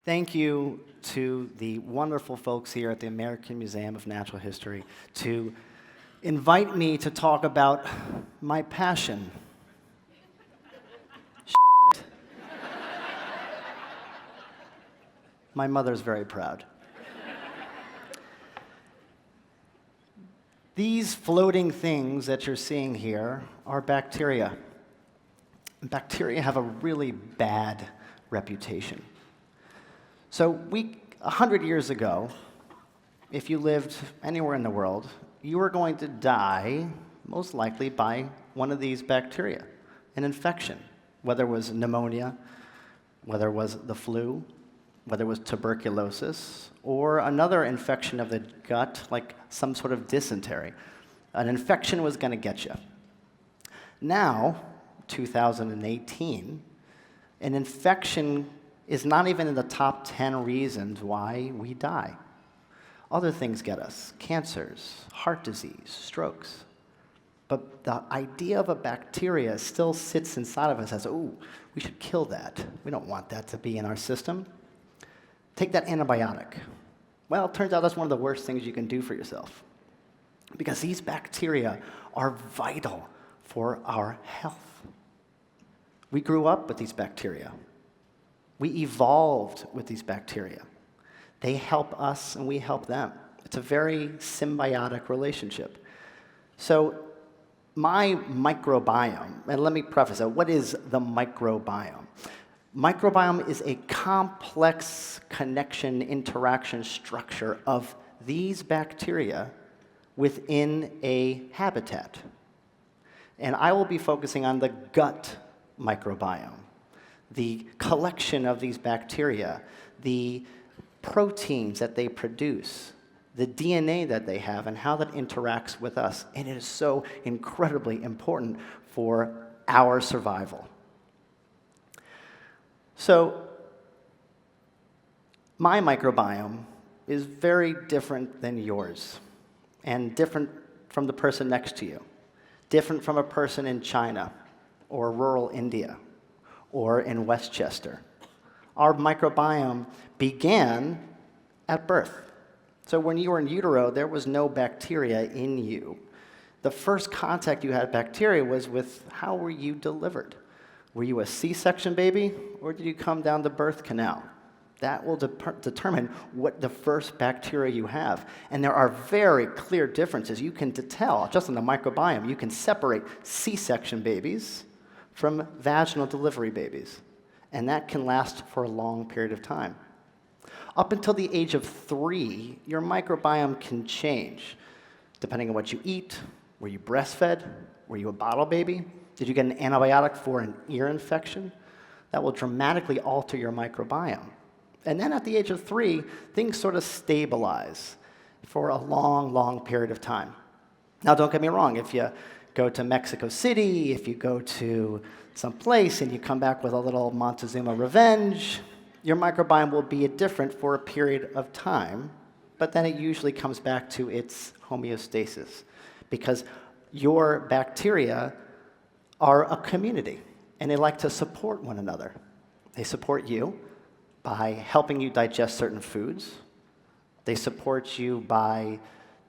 Thank you to the wonderful folks here at the American Museum of Natural History to invite me to talk about my passion. My mother's very proud. These floating things that you're seeing here are bacteria. Bacteria have a really bad reputation. So 100 years ago, if you lived anywhere in the world, you were going to die, most likely, by one of these bacteria, an infection, whether it was pneumonia, whether it was the flu, whether it was tuberculosis, or another infection of the gut, like some sort of dysentery. An infection was going to get you. Now, 2018, an infection is not even in the top 10 reasons why we die. Other things get us: cancers, heart disease, strokes. But the idea of a bacteria still sits inside of us as, oh, we should kill that. We don't want that to be in our system. Take that antibiotic. Well, it turns out that's one of the worst things you can do for yourself, because these bacteria are vital for our health. We grew up with these bacteria. We evolved with these bacteria. They help us and we help them. It's a very symbiotic relationship. So my microbiome, and let me preface it, what is the microbiome? Microbiome is a complex connection, interaction structure of these bacteria within a habitat. And I will be focusing on the gut microbiome, the collection of these bacteria, the proteins that they produce, the DNA that they have, and how that interacts with us. And it is so incredibly important for our survival. So, my microbiome is very different than yours, and different from the person next to you, different from a person in China, or rural India, or in Westchester. Our microbiome began at birth. So when you were in utero, there was no bacteria in you. The first contact you had bacteria was with how were you delivered? Were you a C-section baby, or did you come down the birth canal? That will determine what the first bacteria you have. And there are very clear differences. You can tell, just in the microbiome, you can separate C-section babies from vaginal delivery babies. And that can last for a long period of time. Up until the age of 3, your microbiome can change, depending on what you eat. Were you breastfed? Were you a bottle baby? Did you get an antibiotic for an ear infection? That will dramatically alter your microbiome. And then at the age of 3, things sort of stabilize for a long, long period of time. Now, don't get me wrong. If you go to Mexico City, if you go to some place and you come back with a little Montezuma revenge, your microbiome will be different for a period of time, but then it usually comes back to its homeostasis, because your bacteria are a community, and they like to support one another. They support you by helping you digest certain foods. They support you by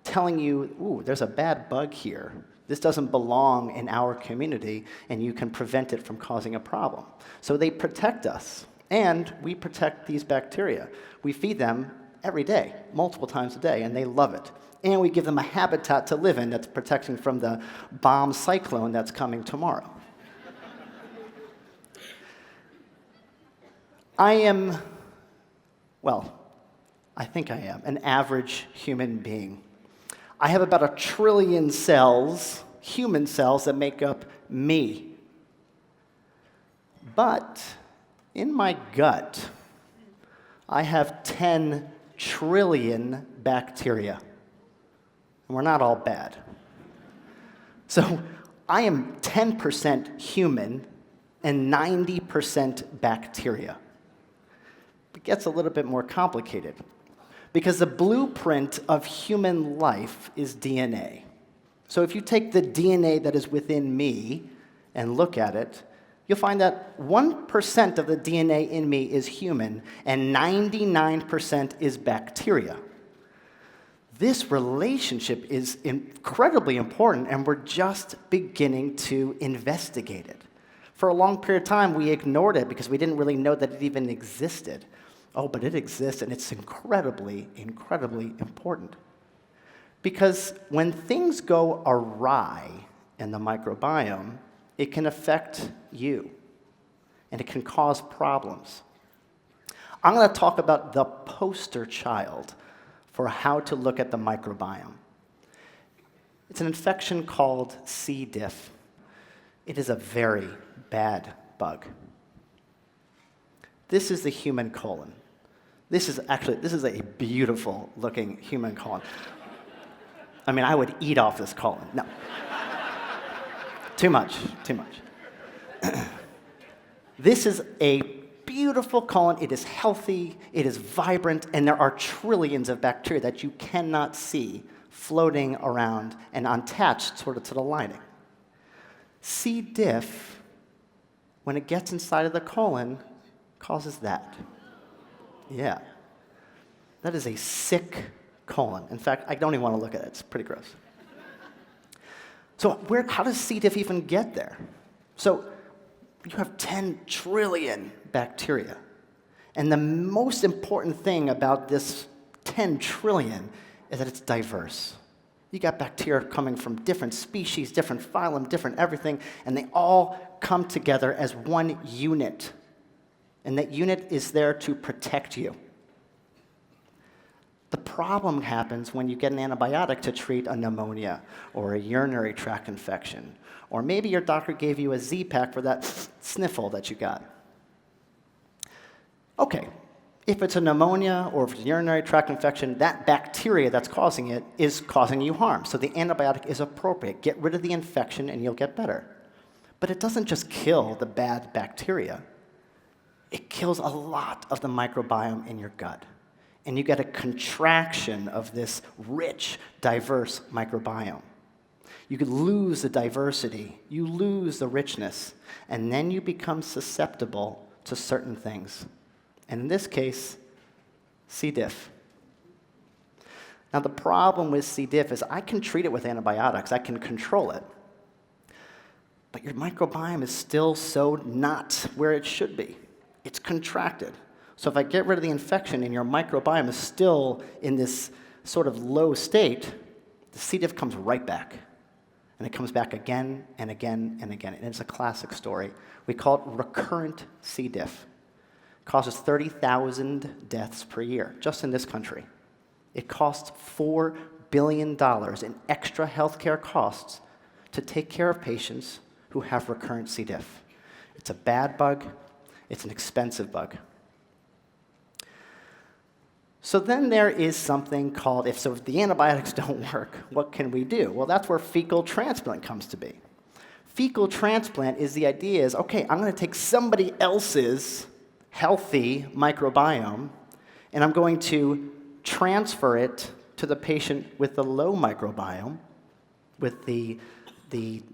telling you, ooh, there's a bad bug here. This doesn't belong in our community, and you can prevent it from causing a problem. So they protect us, and we protect these bacteria. We feed them every day, multiple times a day, and they love it. And we give them a habitat to live in that's protecting from the bomb cyclone that's coming tomorrow. I think I am an average human being. I have about 1 trillion cells, human cells, that make up me. But in my gut, I have 10 trillion bacteria. And we're not all bad. So I am 10% human and 90% bacteria. It gets a little bit more complicated, because the blueprint of human life is DNA. So if you take the DNA that is within me and look at it, you'll find that 1% of the DNA in me is human and 99% is bacteria. This relationship is incredibly important, and we're just beginning to investigate it. For a long period of time, we ignored it because we didn't really know that it even existed. Oh, but it exists, and it's incredibly, incredibly important. Because when things go awry in the microbiome, it can affect you, and it can cause problems. I'm going to talk about the poster child for how to look at the microbiome. It's an infection called C. diff. It is a very bad bug. This is the human colon. This is a beautiful looking human colon. I mean, I would eat off this colon. No. Too much. This is a beautiful colon. It is healthy, it is vibrant, and there are trillions of bacteria that you cannot see floating around and attached sort of to the lining. C. diff, when it gets inside of the colon, causes that. Yeah. That is a sick colon. In fact, I don't even want to look at it. It's pretty gross. So how does C. diff even get there? So you have 10 trillion bacteria. And the most important thing about this 10 trillion is that it's diverse. You got bacteria coming from different species, different phylum, different everything, and they all come together as one unit. And that unit is there to protect you. The problem happens when you get an antibiotic to treat a pneumonia or a urinary tract infection, or maybe your doctor gave you a Z-Pak for that sniffle that you got. Okay, if it's a pneumonia or if it's a urinary tract infection, that bacteria that's causing it is causing you harm. So the antibiotic is appropriate. Get rid of the infection and you'll get better. But it doesn't just kill the bad bacteria. It kills a lot of the microbiome in your gut. And you get a contraction of this rich, diverse microbiome. You could lose the diversity, you lose the richness, and then you become susceptible to certain things. And in this case, C. diff. Now the problem with C. diff is I can treat it with antibiotics, I can control it. But your microbiome is still so not where it should be. It's contracted. So if I get rid of the infection and your microbiome is still in this sort of low state, the C. diff comes right back. And it comes back again and again and again. And it's a classic story. We call it recurrent C. diff. It causes 30,000 deaths per year, just in this country. It costs $4 billion in extra healthcare costs to take care of patients who have recurrent C. diff. It's a bad bug. It's an expensive bug. So then there is something called, if the antibiotics don't work, what can we do? Well, that's where fecal transplant comes to be. Fecal transplant is the idea is, okay, I'm going to take somebody else's healthy microbiome, and I'm going to transfer it to the patient with the low microbiome, with the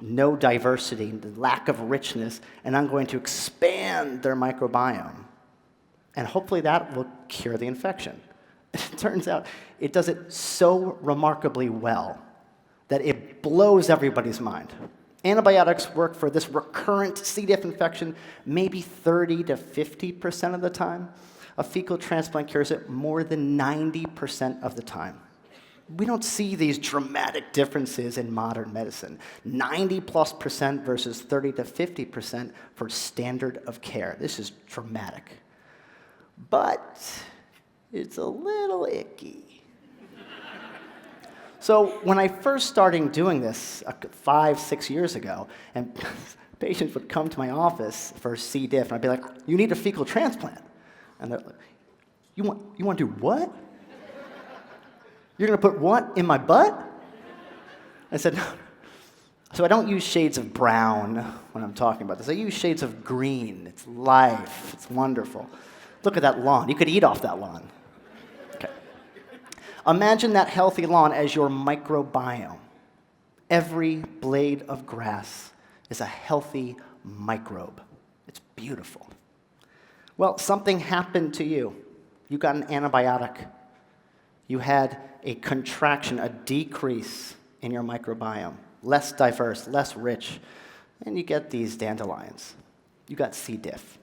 no diversity, the lack of richness, and I'm going to expand their microbiome. And hopefully that will cure the infection. It turns out it does it so remarkably well that it blows everybody's mind. Antibiotics work for this recurrent C. diff infection maybe 30 to 50% of the time. A fecal transplant cures it more than 90% of the time. We don't see these dramatic differences in modern medicine. 90+% versus 30 to 50% for standard of care. This is dramatic. But it's a little icky. So when I first started doing this 5-6 years ago, and patients would come to my office for C. diff, and I'd be like, you need a fecal transplant. And they're like, you want to do what? You're going to put what in my butt? I said, no. So I don't use shades of brown when I'm talking about this. I use shades of green. It's life. It's wonderful. Look at that lawn. You could eat off that lawn. Okay. Imagine that healthy lawn as your microbiome. Every blade of grass is a healthy microbe. It's beautiful. Well, something happened to you. You got an antibiotic. You had a contraction, a decrease in your microbiome, less diverse, less rich, and you get these dandelions. You got C. diff.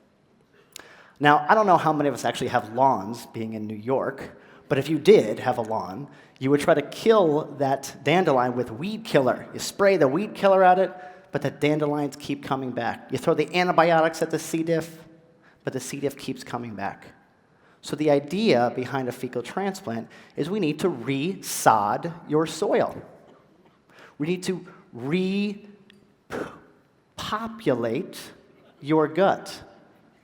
Now, I don't know how many of us actually have lawns, being in New York, but if you did have a lawn, you would try to kill that dandelion with weed killer. You spray the weed killer at it, but the dandelions keep coming back. You throw the antibiotics at the C. diff, but the C. diff keeps coming back. So the idea behind a fecal transplant is we need to re-sod your soil. We need to repopulate your gut.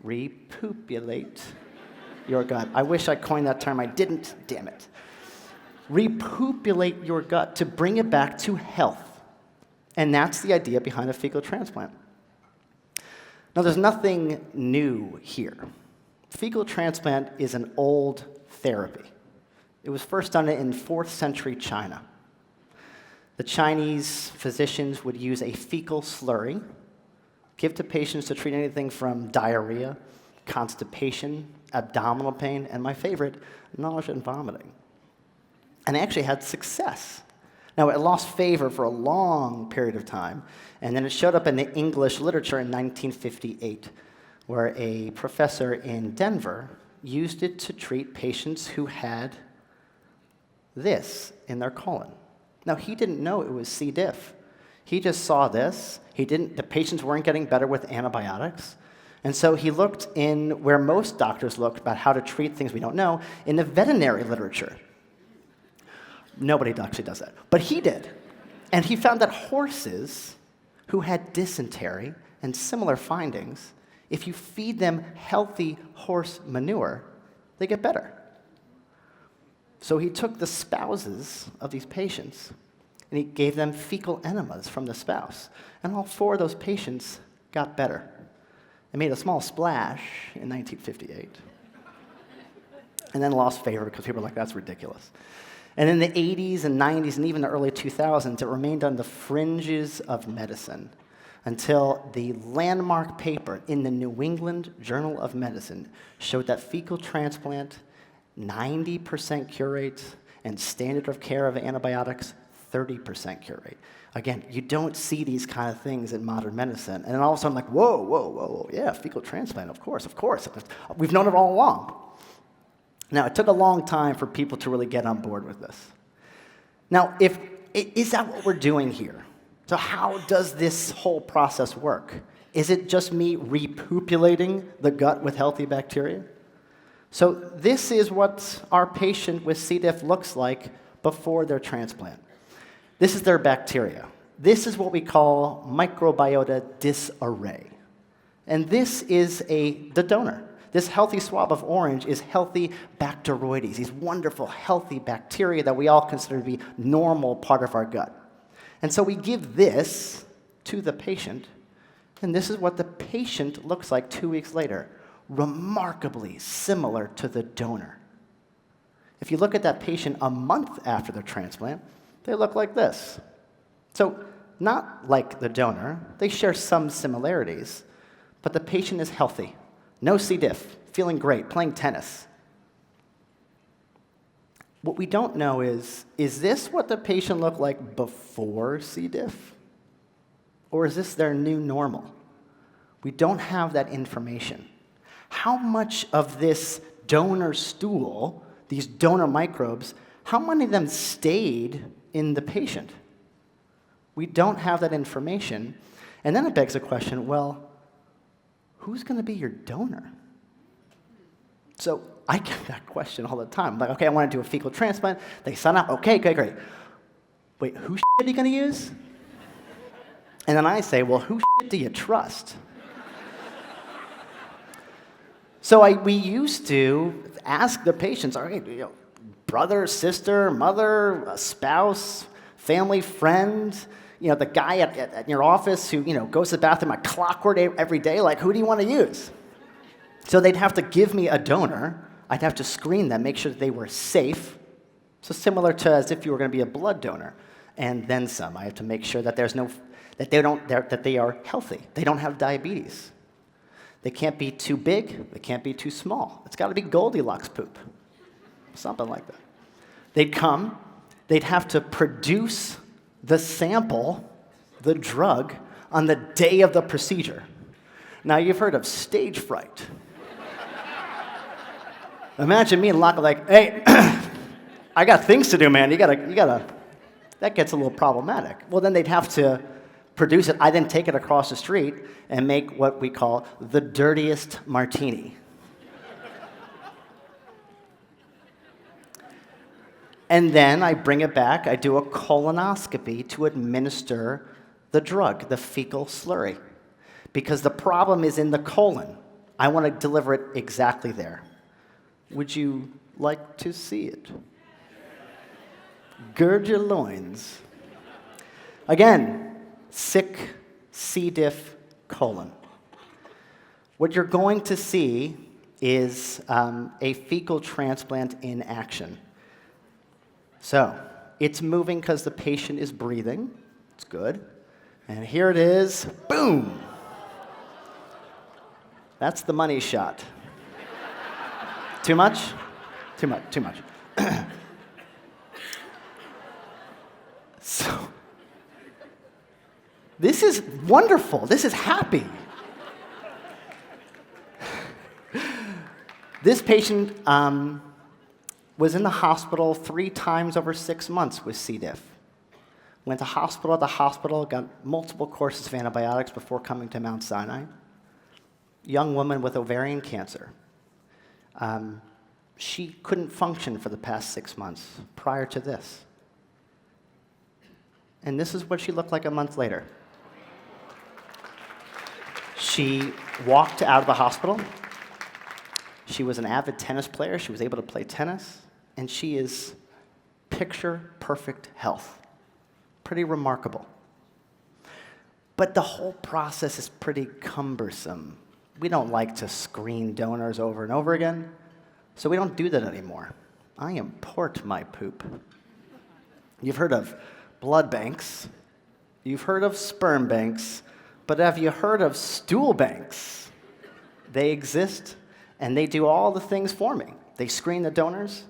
Repopulate your gut. I wish I coined that term. I didn't, damn it. Repopulate your gut to bring it back to health. And that's the idea behind a fecal transplant. Now, there's nothing new here. Fecal transplant is an old therapy. It was first done in 4th century China. The Chinese physicians would use a fecal slurry, give to patients to treat anything from diarrhea, constipation, abdominal pain, and my favorite, nausea and vomiting. And they actually had success. Now, it lost favor for a long period of time, and then it showed up in the English literature in 1958, where a professor in Denver used it to treat patients who had this in their colon. Now, he didn't know it was C. diff. He just saw this. The patients weren't getting better with antibiotics. And so he looked in where most doctors look about how to treat things we don't know, in the veterinary literature. Nobody actually does that, but he did. And he found that horses who had dysentery and similar findings, if you feed them healthy horse manure, they get better. So he took the spouses of these patients and he gave them fecal enemas from the spouse. And all 4 of those patients got better. It made a small splash in 1958 and then lost favor because people were like, that's ridiculous. And in the 80s and 90s and even the early 2000s, it remained on the fringes of medicine until the landmark paper in the New England Journal of Medicine showed that fecal transplant, 90% cure rate, and standard of care of antibiotics, 30% cure rate. Again, you don't see these kind of things in modern medicine. And then all of a sudden, like, whoa, yeah, fecal transplant, of course. We've known it all along. Now, it took a long time for people to really get on board with this. Now, is that what we're doing here? So how does this whole process work? Is it just me repopulating the gut with healthy bacteria? So this is what our patient with C. diff looks like before their transplant. This is their bacteria. This is what we call microbiota disarray. And this is the donor. This healthy swab of orange is healthy Bacteroides, these wonderful, healthy bacteria that we all consider to be normal part of our gut. And so we give this to the patient, and this is what the patient looks like 2 weeks later, remarkably similar to the donor. If you look at that patient a month after their transplant, they look like this. So not like the donor, they share some similarities, but the patient is healthy. No C. diff, feeling great, playing tennis. What we don't know is this what the patient looked like before C. diff? Or is this their new normal? We don't have that information. How much of this donor stool, these donor microbes, how many of them stayed in the patient? We don't have that information. And then it begs the question, well, who's going to be your donor? So I get that question all the time. I'm like, okay, I want to do a fecal transplant. They sign up. Okay, great. Wait, whose shit are you going to use? And then I say, well, whose shit do you trust? So we used to ask the patients, all right, brother, sister, mother, spouse, family, friend, the guy at your office who, goes to the bathroom like clockwork every day, like, who do you want to use? So they'd have to give me a donor. I'd have to screen them, make sure that they were safe. So similar to as if you were going to be a blood donor. And then some. I have to make sure that that they are healthy. They don't have diabetes. They can't be too big. They can't be too small. It's got to be Goldilocks poop, something like that. They'd come. They'd have to produce the sample, the drug, on the day of the procedure. Now, you've heard of stage fright. Imagine me and Locke like, hey, I got things to do, man. You gotta, that gets a little problematic. Well, then they'd have to produce it. I then take it across the street and make what we call the dirtiest martini. And then I bring it back, I do a colonoscopy to administer the drug, the fecal slurry. Because the problem is in the colon. I want to deliver it exactly there. Would you like to see it? Gird your loins. Again, sick C. diff colon. What you're going to see is a fecal transplant in action. So, it's moving because the patient is breathing. It's good. And here it is. Boom! That's the money shot. Too much? Too much, too much. So, this is wonderful. This is happy. This patient was in the hospital 3 times over 6 months with C. diff. Went to hospital, got multiple courses of antibiotics before coming to Mount Sinai. Young woman with ovarian cancer. She couldn't function for the past 6 months prior to this. And this is what she looked like a month later. She walked out of the hospital. She was an avid tennis player. She was able to play tennis. And she is picture-perfect health. Pretty remarkable. But the whole process is pretty cumbersome. We don't like to screen donors over and over again, so we don't do that anymore. I import my poop. You've heard of blood banks. You've heard of sperm banks. But have you heard of stool banks? They exist, and they do all the things for me. They screen the donors.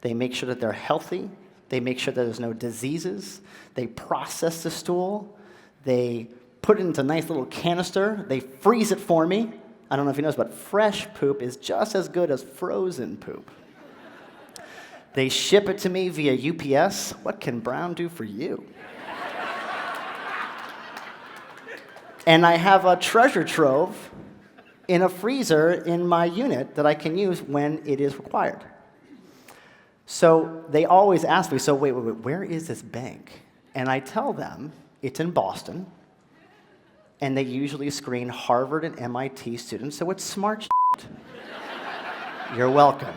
They make sure that they're healthy. They make sure that there's no diseases. They process the stool. They put it into a nice little canister. They freeze it for me. I don't know if you know this, but fresh poop is just as good as frozen poop. They ship it to me via UPS. What can Brown do for you? And I have a treasure trove in a freezer in my unit that I can use when it is required. So they always ask me, so wait, where is this bank? And I tell them it's in Boston, and they usually screen Harvard and MIT students, so it's smart shit. You're welcome.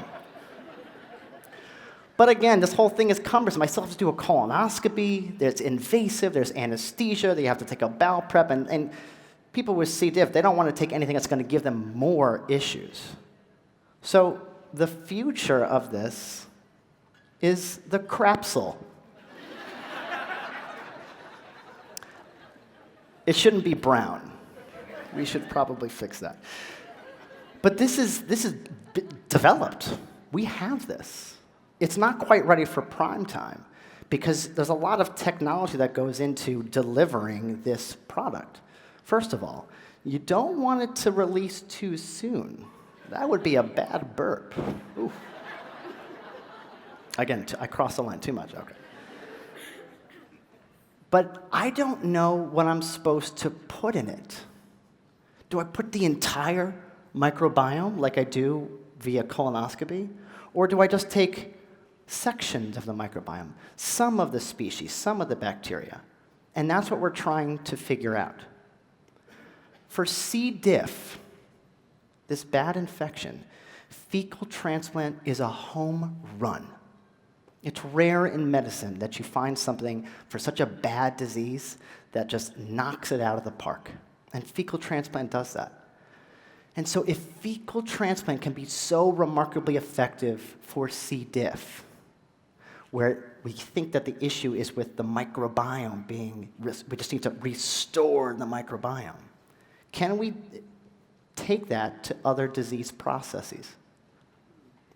But again, this whole thing is cumbersome. I still have to do a colonoscopy. There's invasive. There's anesthesia. They have to take a bowel prep. And people with C. diff, they don't want to take anything that's going to give them more issues. So the future of this is the Crapsule. It shouldn't be brown. We should probably fix that. But this is developed. We have this. It's not quite ready for prime time because there's a lot of technology that goes into delivering this product. First of all, you don't want it to release too soon. That would be a bad burp. Oof. Again, I crossed the line too much. Okay. But I don't know what I'm supposed to put in it. Do I put the entire microbiome like I do via colonoscopy? Or do I just take sections of the microbiome, some of the species, some of the bacteria? And that's what we're trying to figure out. For C. diff, this bad infection, fecal transplant is a home run. It's rare in medicine that you find something for such a bad disease that just knocks it out of the park. And fecal transplant does that. And so if fecal transplant can be so remarkably effective for C. diff, where we think that the issue is with the microbiome we just need to restore the microbiome. Can we take that to other disease processes.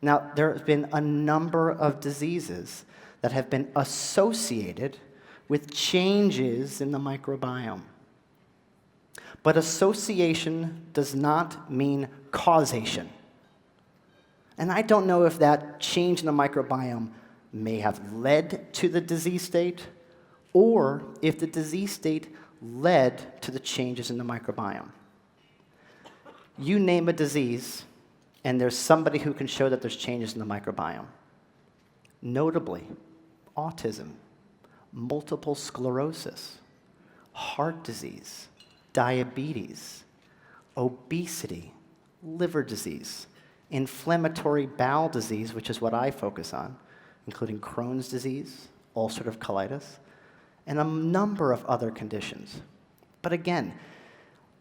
Now, there have been a number of diseases that have been associated with changes in the microbiome. But association does not mean causation. And I don't know if that change in the microbiome may have led to the disease state, or if the disease state led to the changes in the microbiome. You name a disease, and there's somebody who can show that there's changes in the microbiome. Notably, autism, multiple sclerosis, heart disease, diabetes, obesity, liver disease, inflammatory bowel disease, which is what I focus on, including Crohn's disease, ulcerative colitis, and a number of other conditions. But again,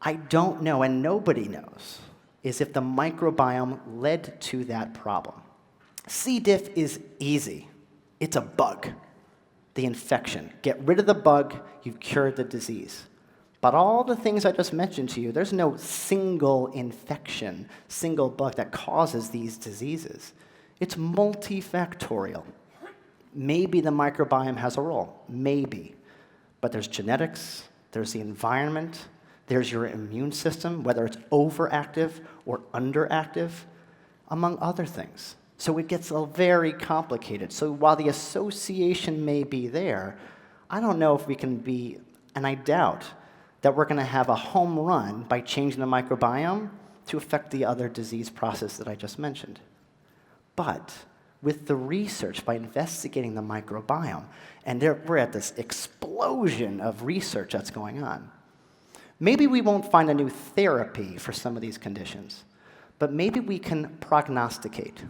I don't know, and nobody knows, is if the microbiome led to that problem. C. diff is easy. It's a bug, the infection. Get rid of the bug, you've cured the disease. But all the things I just mentioned to you, there's no single infection, single bug that causes these diseases. It's multifactorial. Maybe the microbiome has a role, maybe. But there's genetics, there's the environment, there's your immune system, whether it's overactive or underactive, among other things. So it gets very complicated. So while the association may be there, I don't know if we can be, and I doubt, that we're going to have a home run by changing the microbiome to affect the other disease process that I just mentioned. But with the research, by investigating the microbiome, and we're at this explosion of research that's going on, maybe we won't find a new therapy for some of these conditions, but maybe we can prognosticate.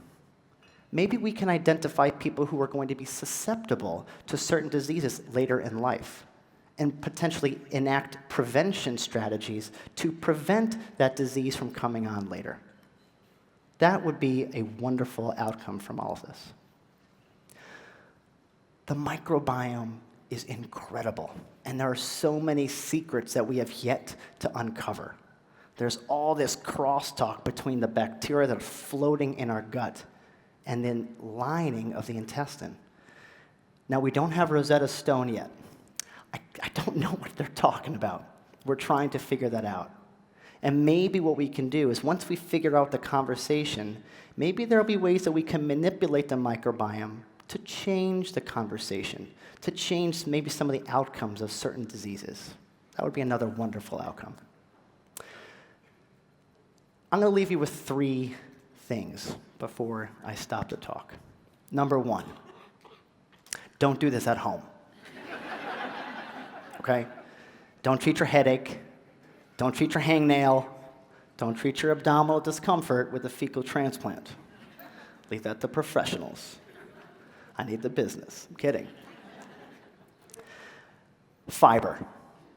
Maybe we can identify people who are going to be susceptible to certain diseases later in life, and potentially enact prevention strategies to prevent that disease from coming on later. That would be a wonderful outcome from all of this. The microbiome is incredible, and there are so many secrets that we have yet to uncover. There's all this crosstalk between the bacteria that are floating in our gut and the lining of the intestine. Now, we don't have Rosetta Stone yet. I don't know what they're talking about. We're trying to figure that out. And maybe what we can do is, once we figure out the conversation, maybe there'll be ways that we can manipulate the microbiome to change the conversation, to change maybe some of the outcomes of certain diseases. That would be another wonderful outcome. I'm going to leave you with 3 things before I stop the talk. Number 1, don't do this at home. Okay? Don't treat your headache. Don't treat your hangnail. Don't treat your abdominal discomfort with a fecal transplant. Leave that to professionals. I need the business. I'm kidding. Fiber.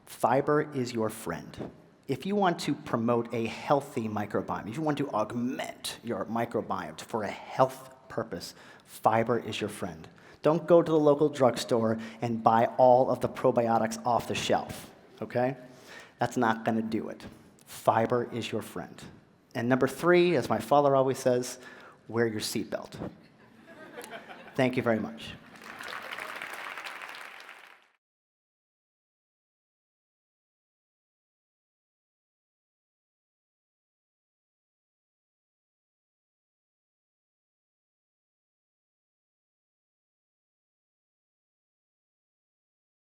Fiber is your friend. If you want to promote a healthy microbiome, if you want to augment your microbiome for a health purpose, fiber is your friend. Don't go to the local drugstore and buy all of the probiotics off the shelf, okay? That's not going to do it. Fiber is your friend. And number 3, as my father always says, wear your seatbelt. Thank you very much.